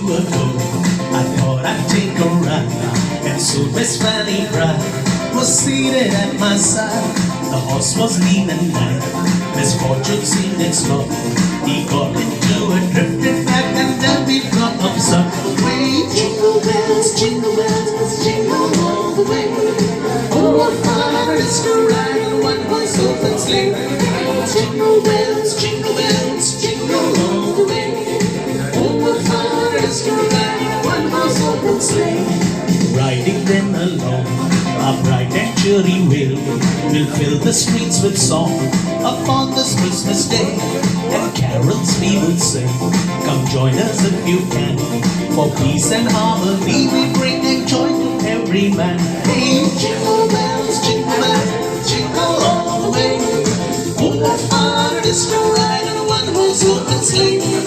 ago, I thought I'd take a ride, and soon Miss Fanny Bride was seated at my side. The horse was lean and light, misfortune seemed its lot. He got into it, drifted back, and then we got up some way. Jingle bells, jingle all the way. Oh, what fun it is to ride in one horse open sleigh. Jingle bells, jingle all the way. Oh, what fun it is to ride in one horse open sleigh. Riding then along, a bright and cheery wail will fill the streets with song upon this Christmas day. And carols we will sing, come join us if you can. For peace and harmony we bring and joy to every man. Hey, jingle bells, jingle all the way. Oh, what fun it is to ride in a one-horse open sleigh.